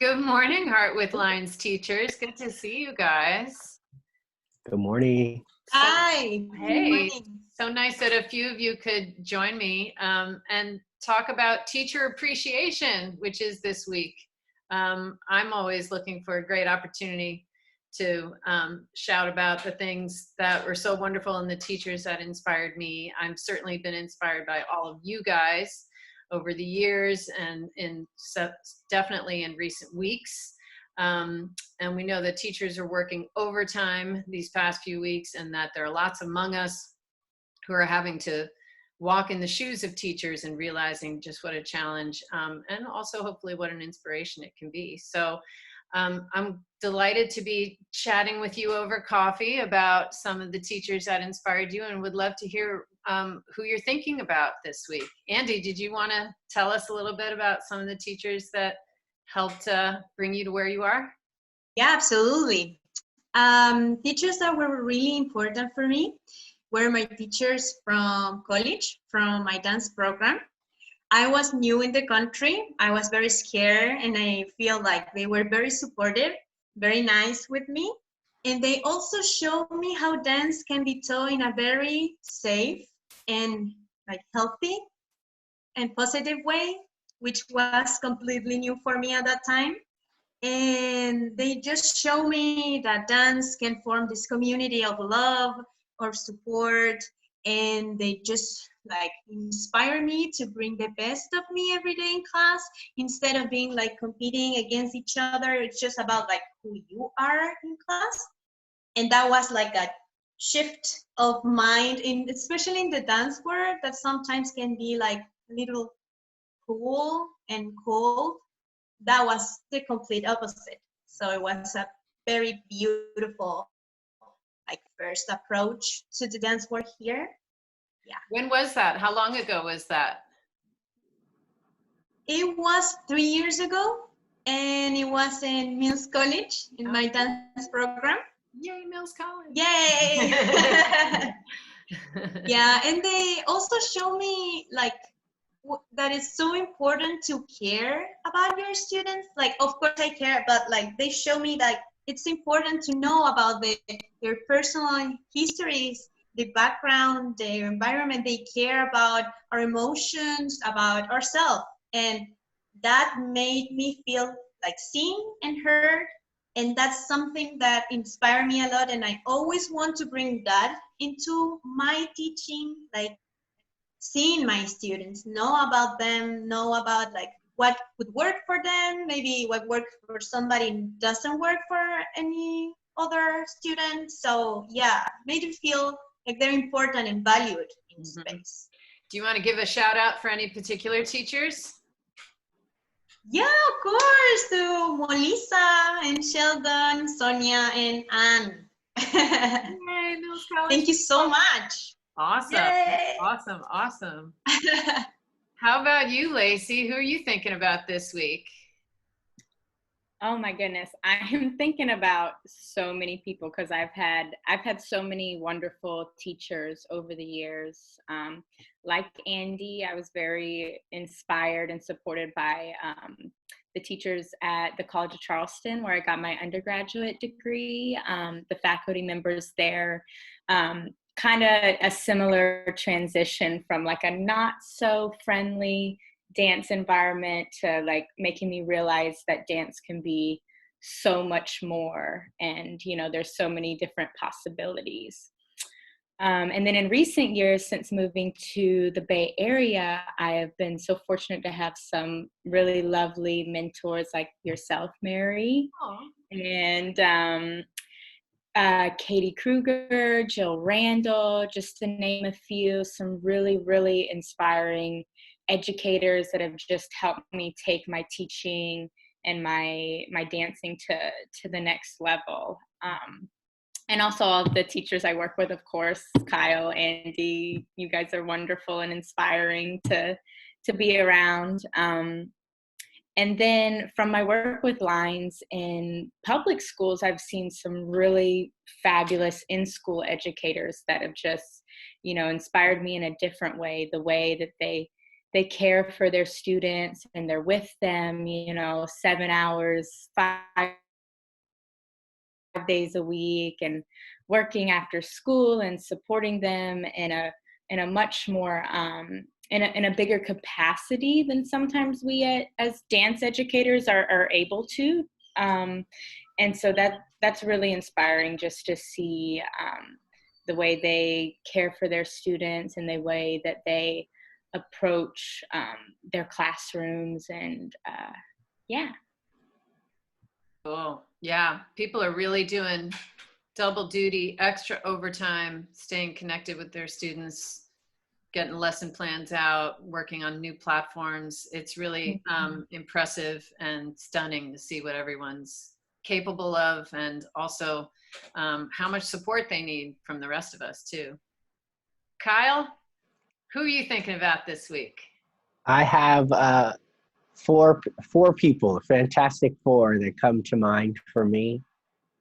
Good morning, Heart with Lines teachers. Good to see you guys. Good morning. So, Hi. Good hey, morning. so nice that a few of you could join me and talk about teacher appreciation, which is this week. I'm always looking for a great opportunity to shout about the things that were so wonderful and the teachers that inspired me. I've certainly been inspired by all of you guys over the years and definitely in recent weeks. And we know that teachers are working overtime these past few weeks, and that there are lots among us who are having to walk in the shoes of teachers and realizing just what a challenge and also hopefully what an inspiration it can be. So I'm delighted to be chatting with you over coffee about some of the teachers that inspired you, and would love to hear who you're thinking about this week. Andy, did you want to tell us a little bit about some of the teachers that helped bring you to where you are? Yeah, absolutely. Teachers that were really important for me were my teachers from college, from my dance program. I was new in the country. I was very scared, and I feel like they were very supportive, very nice with me. And they also showed me how dance can be taught in a very safe and healthy and positive way, which was completely new for me at that time. And they just show me that dance can form this community of love or support, and they just inspire me to bring the best of me every day in class, instead of being competing against each other. It's just about who you are in class. And that was a shift of mind, in especially in the dance world, that sometimes can be a little cool and cold. That was the complete opposite. So it was a very beautiful first approach to the dance work here. Yeah. When was that? How long ago was that? It was 3 years ago, and it was in Mills College in my dance program. Yay, Mills College. Yay. Yeah, and they also show me that it's so important to care about your students. Of course I care, but they show me that it's important to know about their personal histories, the background, their environment. They care about our emotions, about ourselves. And that made me feel seen and heard. And that's something that inspired me a lot. And I always want to bring that into my teaching, seeing my students, know about them, know about what would work for them, maybe what works for somebody doesn't work for any other student. So yeah, made them feel like they're important and valued in space. Do you want to give a shout out for any particular teachers? Yeah, of course, to Melissa and Sheldon, Sonia, and Anne. Yay, Mills College. Thank you so much. Awesome. Yay. Awesome. How about you, Lacey? Who are you thinking about this week? Oh my goodness, I am thinking about so many people, because I've had so many wonderful teachers over the years. Like Andy, I was very inspired and supported by the teachers at the College of Charleston, where I got my undergraduate degree. The faculty members there, kind of a similar transition from a not so friendly dance environment to making me realize that dance can be so much more, and there's so many different possibilities. And then in recent years, since moving to the Bay Area, I have been so fortunate to have some really lovely mentors like yourself, Mary. Aww. And Katie Kruger, Jill Randall, just to name a few, some really, really inspiring educators that have just helped me take my teaching and my dancing to the next level. And also all the teachers I work with, of course, Kyle, Andy, you guys are wonderful and inspiring to be around. And then from my work with lines in public schools, I've seen some really fabulous in-school educators that have just, inspired me in a different way, the way that they they care for their students and they're with them, 7 hours, 5 days a week, and working after school and supporting them in a much more in a bigger capacity than sometimes we as dance educators are able to. And so that's really inspiring, just to see the way they care for their students and the way that they approach their classrooms. And yeah. Cool. Yeah, people are really doing double duty, extra overtime, staying connected with their students, getting lesson plans out, working on new platforms. It's really impressive and stunning to see what everyone's capable of, and also how much support they need from the rest of us too. Kyle, who are you thinking about this week? I have four people, a fantastic four that come to mind for me.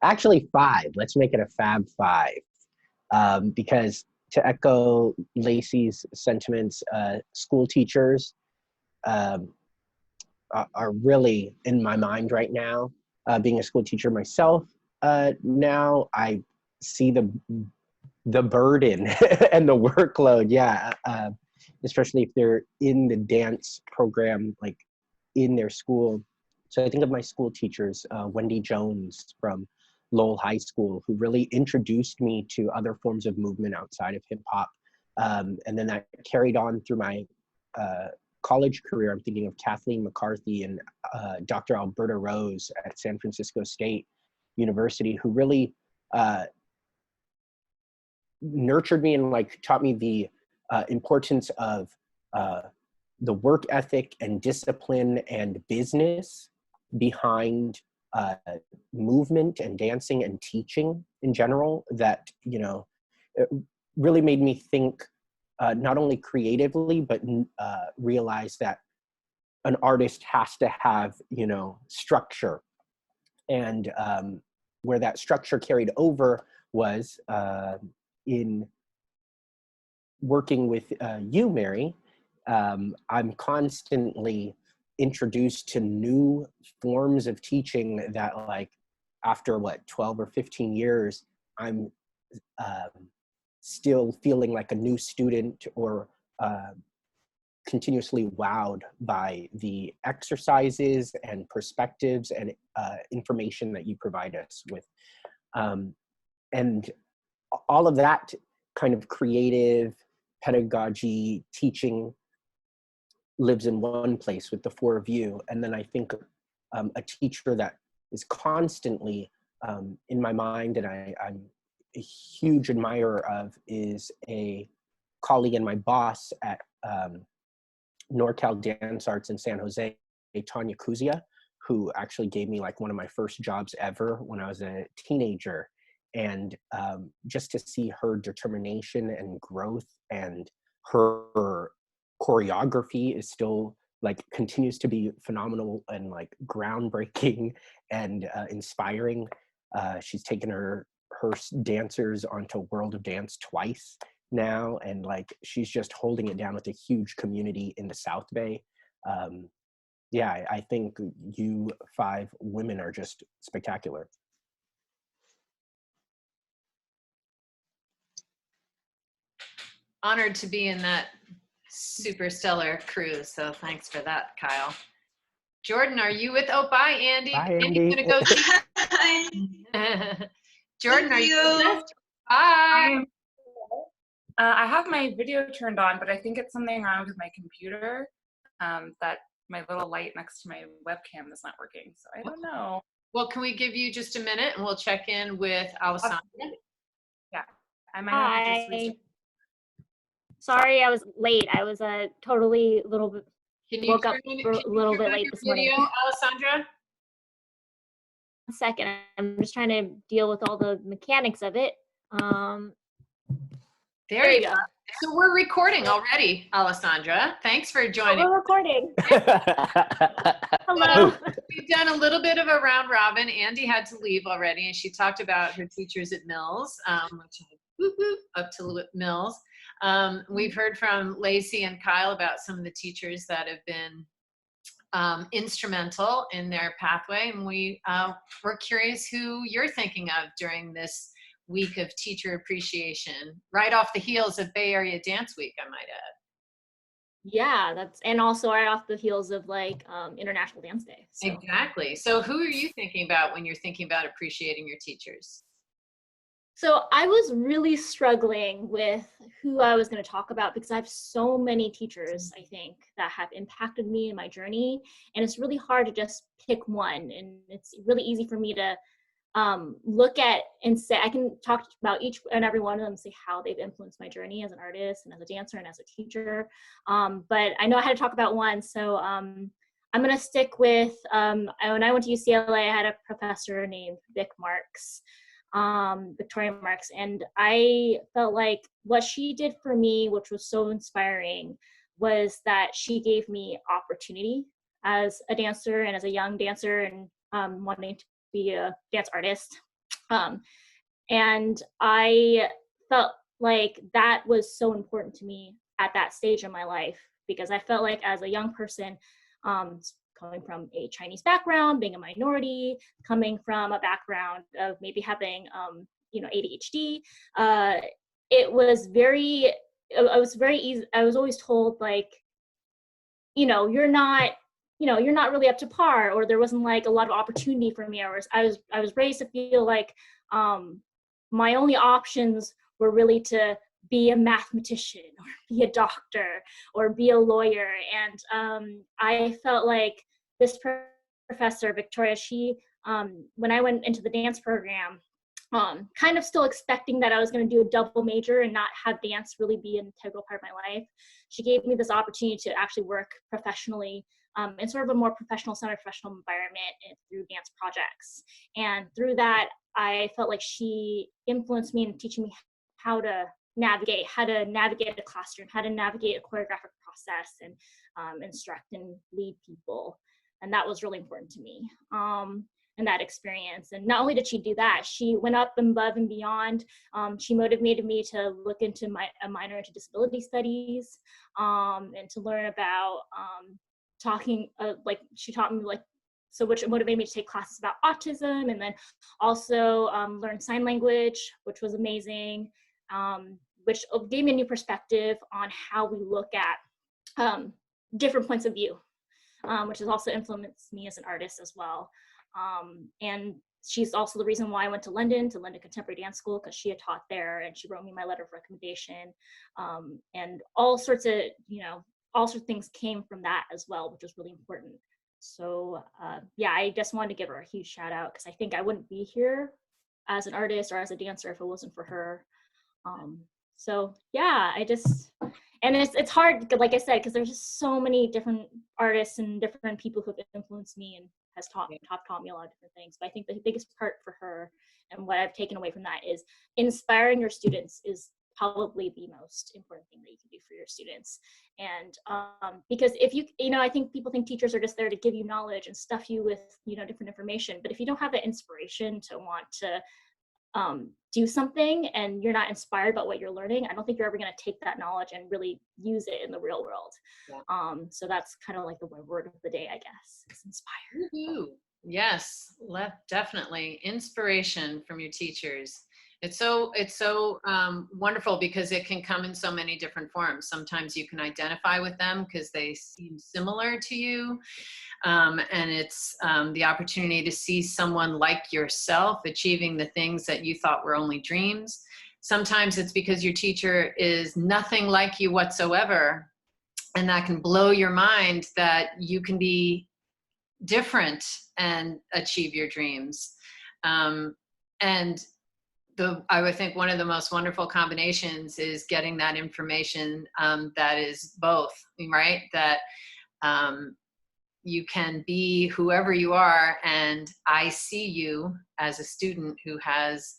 Actually, five. Let's make it a fab five. Because to echo Lacey's sentiments, school teachers are really in my mind right now. Being a school teacher myself, now I see the burden and the workload. Yeah, especially if they're in the dance program, like in their school. So I think of my school teachers, Wendy Jones from Lowell High School, who really introduced me to other forms of movement outside of hip hop. And then that carried on through my college career. I'm thinking of Kathleen McCarthy and Dr. Alberta Rose at San Francisco State University, who really nurtured me and like taught me the importance of the work ethic and discipline and business behind movement and dancing and teaching in general, that, it really made me think not only creatively, but realize that an artist has to have, structure. And where that structure carried over was in working with you, Mary. I'm constantly introduced to new forms of teaching that, like, after 12 or 15 years, I'm still feeling like a new student, or continuously wowed by the exercises and perspectives and information that you provide us with. And all of that kind of creative pedagogy teaching lives in one place with the four of you. And then I think a teacher that is constantly in my mind, and I'm a huge admirer of, is a colleague and my boss at NorCal Dance Arts in San Jose, Tanya Kuzia, who actually gave me like one of my first jobs ever when I was a teenager. And just to see her determination and growth, and her choreography is still like continues to be phenomenal and like groundbreaking and inspiring. She's taken her dancers onto World of Dance twice now, and like she's just holding it down with a huge community in the South Bay. Yeah, I think you five women are just spectacular. Honored to be in that super stellar crew, so thanks for that, Kyle. Jordan, are you with? Oh, bye, Andy. Bye, Andy's Andy. gonna go. Jordan, are you with us? Bye. I have my video turned on, but I think it's something wrong with my computer, that my little light next to my webcam is not working. So I don't know. Well, can we give you just a minute and we'll check in with Alessandra? Yeah, I might have to just Hi. restart. Sorry, I was late. I was totally little bit Can you woke up a little bit late your this video, morning. Alessandra? A second, I'm just trying to deal with all the mechanics of it. There you go. So we're recording already, Alessandra. Thanks for joining. We're recording. Hello. We've done a little bit of a round robin. Andy had to leave already, and she talked about her teachers at Mills, which up to Mills. We've heard from Lacey and Kyle about some of the teachers that have been instrumental in their pathway, and we're curious who you're thinking of during this week of teacher appreciation, right off the heels of Bay Area Dance Week, I might add. Yeah, and also right off the heels of like International Dance Day. So. Exactly. So who are you thinking about when you're thinking about appreciating your teachers? So I was really struggling with who I was going to talk about because I have so many teachers, I think, that have impacted me in my journey. And it's really hard to just pick one. And it's really easy for me to look at and say, I can talk about each and every one of them and say how they've influenced my journey as an artist and as a dancer and as a teacher. But I know I had to talk about one. So I'm going to stick with, when I went to UCLA, I had a professor named Victoria Marks, and I felt like what she did for me, which was so inspiring, was that she gave me opportunity as a dancer and as a young dancer and wanting to be a dance artist. And I felt like that was so important to me at that stage in my life, because I felt like as a young person, coming from a Chinese background, being a minority, coming from a background of maybe having, ADHD, it was very easy. I was always told like, you're not really up to par, or there wasn't like a lot of opportunity for me. I was raised to feel like my only options were really to be a mathematician or be a doctor or be a lawyer. And I felt like this professor, Victoria, she, when I went into the dance program, kind of still expecting that I was going to do a double major and not have dance really be an integral part of my life, she gave me this opportunity to actually work professionally in sort of a more professional, semi-professional environment and through dance projects. And through that, I felt like she influenced me in teaching me how to navigate a classroom, how to navigate a choreographic process, and instruct and lead people. And that was really important to me in that experience. And not only did she do that, she went up above and beyond. She motivated me to look into a minor into disability studies, and to learn about she taught me which motivated me to take classes about autism, and then also learn sign language, which was amazing, which gave me a new perspective on how we look at different points of view, which has also influenced me as an artist as well. And she's also the reason why I went to London Contemporary Dance School, because she had taught there, and she wrote me my letter of recommendation, and all sorts of things came from that as well, which was really important. So I just wanted to give her a huge shout out, because I think I wouldn't be here as an artist or as a dancer if it wasn't for her. And it's hard, like I said, because there's just so many different artists and different people who have influenced me and has taught me a lot of different things. But I think the biggest part for her, and what I've taken away from that, is inspiring your students is probably the most important thing that you can do for your students. And because if I think people think teachers are just there to give you knowledge and stuff you with different information, but if you don't have the inspiration to want to do something and you're not inspired about what you're learning, I don't think you're ever going to take that knowledge and really use it in the real world. Yeah. So that's kind of like the word of the day, I guess, is inspire. Woo-hoo. Yes, definitely inspiration from your teachers. It's so wonderful, because it can come in so many different forms. Sometimes you can identify with them because they seem similar to you. And it's the opportunity to see someone like yourself achieving the things that you thought were only dreams. Sometimes it's because your teacher is nothing like you whatsoever, and that can blow your mind that you can be different and achieve your dreams. I would think one of the most wonderful combinations is getting that information that is both, right? That you can be whoever you are, and I see you as a student who has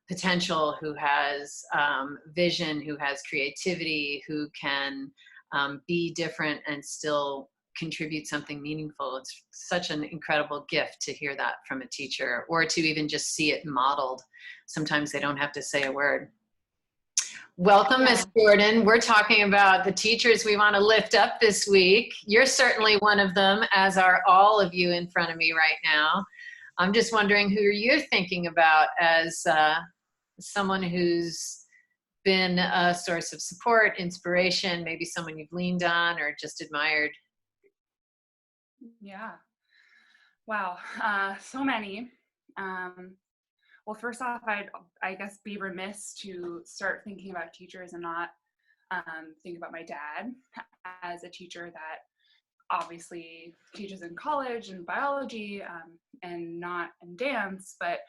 potential, who has vision, who has creativity, who can be different and still contribute something meaningful. It's such an incredible gift to hear that from a teacher, or to even just see it modeled. Sometimes they don't have to say a word. Welcome, Miss Jordan. We're talking about the teachers we want to lift up this week. You're certainly one of them, as are all of you in front of me right now. I'm just wondering who you're thinking about as someone who's been a source of support, inspiration, maybe someone you've leaned on or just admired. Yeah. Wow. So many. Well, first off, I guess be remiss to start thinking about teachers and not think about my dad as a teacher that obviously teaches in college and biology and not in dance, but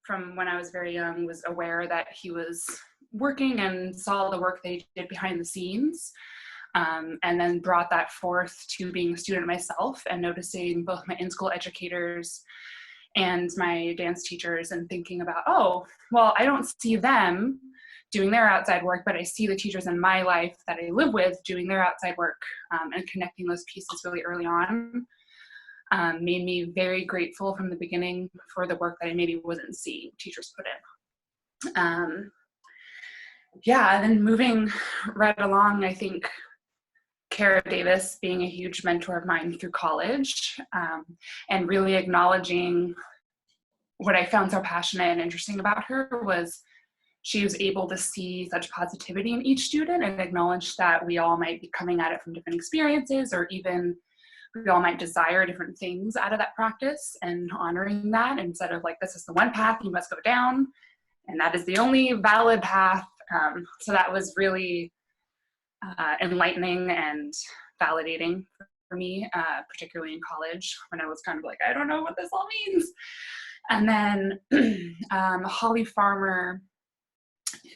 from when I was very young was aware that he was working and saw the work they did behind the scenes, and then brought that forth to being a student myself and noticing both my in-school educators and my dance teachers and thinking about, oh, well, I don't see them doing their outside work, but I see the teachers in my life that I live with doing their outside work, and connecting those pieces really early on made me very grateful from the beginning for the work that I maybe wasn't seeing teachers put in. Yeah, and then moving right along, I think Kara Davis being a huge mentor of mine through college, and really acknowledging what I found so passionate and interesting about her was she was able to see such positivity in each student and acknowledge that we all might be coming at it from different experiences, or even we all might desire different things out of that practice, and honoring that instead of like, this is the one path you must go down and that is the only valid path. So that was really enlightening and validating for me, particularly in college when I was kind of like, I don't know what this all means. And then Holly Farmer,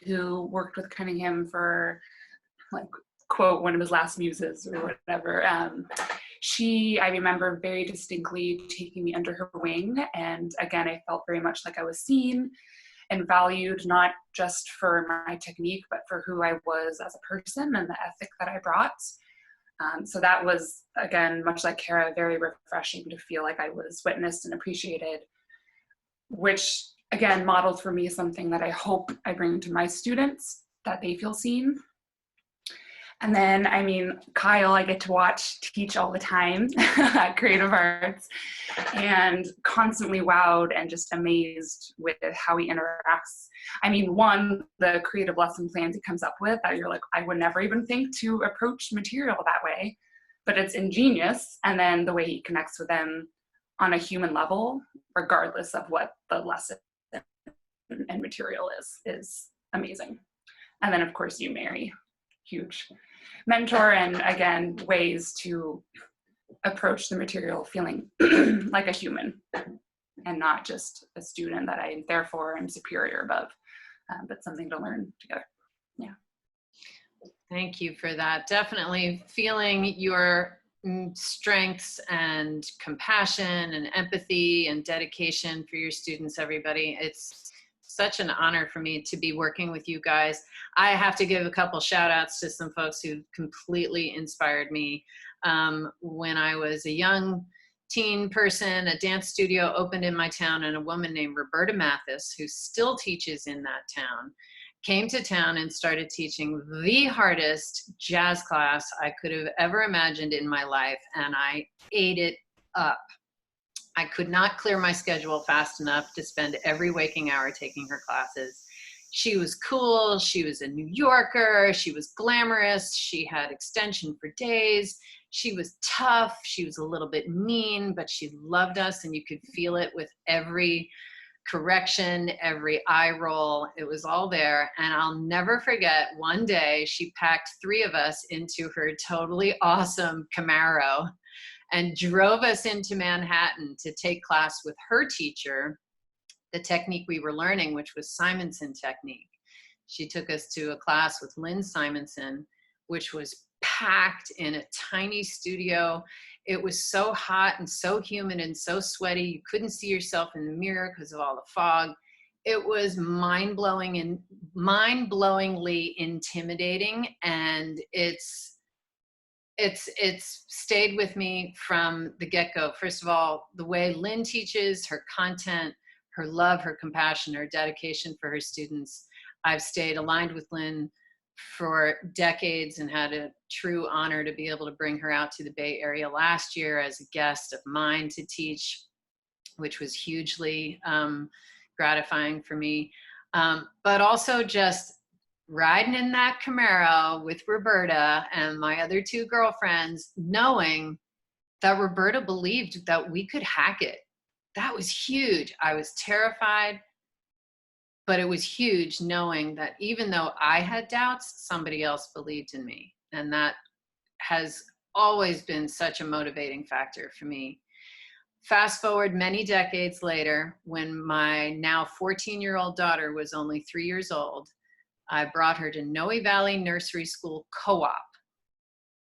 who worked with Cunningham for, like, quote, one of his last muses or whatever. I remember very distinctly taking me under her wing. And again, I felt very much like I was seen and valued, not just for my technique, but for who I was as a person and the ethic that I brought. So that was, again, much like Kara, very refreshing to feel like I was witnessed and appreciated, which again modeled for me something that I hope I bring to my students, that they feel seen. And then, I mean, Kyle, I get to watch teach all the time at Creative Arts, and constantly wowed and just amazed with how he interacts. I mean, one, the creative lesson plans he comes up with that you're like, I would never even think to approach material that way, but it's ingenious. And then the way he connects with them on a human level, regardless of what the lesson and material is amazing. And then, of course, you, Mary, huge mentor, and again, ways to approach the material feeling like a human and not just a student that I therefore am superior above, but something to learn together. Yeah. Thank you for that. Definitely feeling your strengths and compassion and empathy and dedication for your students, everybody. It's such an honor for me to be working with you guys. I have to give a couple shout outs to some folks who completely inspired me. When I was a young teen person, a dance studio opened in my town, and a woman named Roberta Mathis, who still teaches in that town, came to town and started teaching the hardest jazz class I could have ever imagined in my life, and I ate it up. I could not clear my schedule fast enough to spend every waking hour taking her classes. She was cool. She was a New Yorker. She was glamorous. She had extension for days. She was tough. She was a little bit mean, but she loved us, and you could feel it with every correction, every eye roll. It was all there. And I'll never forget, one day she packed 3 of us into her totally awesome Camaro and drove us into Manhattan to take class with her teacher, the technique we were learning, which was Simonson technique. She took us to a class with Lynn Simonson, which was packed in a tiny studio. It was so hot and so humid and so sweaty. You couldn't see yourself in the mirror because of all the fog. It was mind-blowing and mind-blowingly intimidating, and it's stayed with me from the get-go. First of all, the way Lynn teaches, her content, her love, her compassion, her dedication for her students. I've stayed aligned with Lynn for decades and had a true honor to be able to bring her out to the Bay Area last year as a guest of mine to teach, which was hugely gratifying for me. But also just riding in that Camaro with Roberta and my other two girlfriends, knowing that Roberta believed that we could hack it. That was huge. I was terrified, but it was huge knowing that even though I had doubts, somebody else believed in me. And that has always been such a motivating factor for me. Fast forward many decades later, when my now 14-year-old daughter was only 3 years old, I brought her to Noe Valley Nursery School Co-op.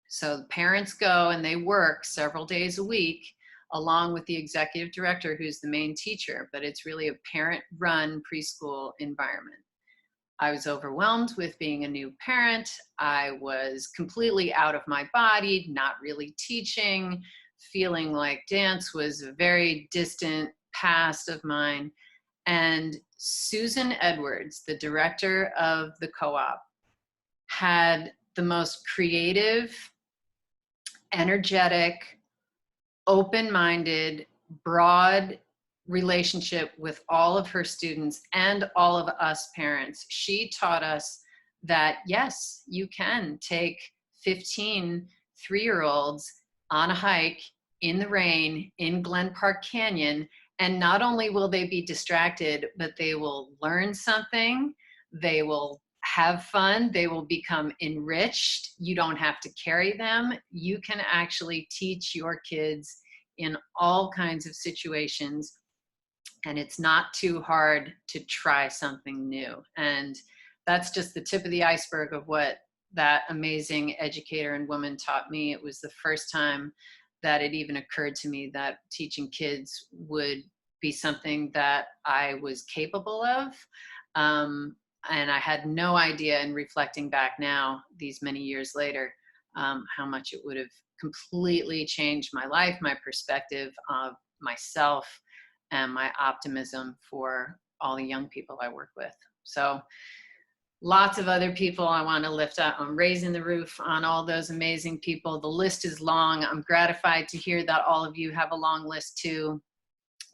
So the parents go and they work several days a week along with the executive director, who's the main teacher, but it's really a parent-run preschool environment. I was overwhelmed with being a new parent. I was completely out of my body, not really teaching, feeling like dance was a very distant past of mine. And Susan Edwards, the director of the co-op, had the most creative, energetic, open-minded, broad relationship with all of her students and all of us parents. She taught us that, yes, you can take 15 3-year-olds on a hike in the rain in Glen Park Canyon, and not only will they be distracted, but they will learn something, they will have fun, they will become enriched. You don't have to carry them. You can actually teach your kids in all kinds of situations, and it's not too hard to try something new. And that's just the tip of the iceberg of what that amazing educator and woman taught me. It was the first time that it even occurred to me that teaching kids would be something that I was capable of. And I had no idea, in reflecting back now, these many years later, how much it would have completely changed my life, my perspective of myself, and my optimism for all the young people I work with. So lots of other people I want to lift up. I'm raising the roof on all those amazing people. The list is long. I'm gratified to hear that all of you have a long list too.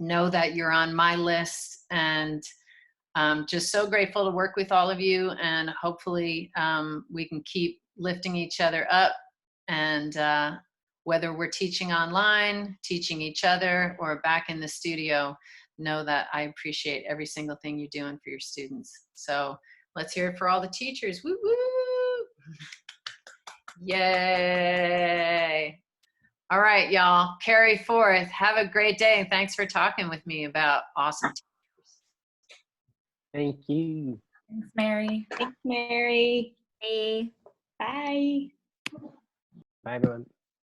Know that you're on my list, and just so grateful to work with all of you, and hopefully we can keep lifting each other up. And whether we're teaching online, teaching each other, or back in the studio, know that I appreciate every single thing you're doing for your students. So let's hear it for all the teachers. Woo woo! Yay! All right, y'all, carry forth. Have a great day, and thanks for talking with me about awesome teachers. Thank you. Thanks, Mary. Thanks, Mary. Hey. Bye. Bye, everyone.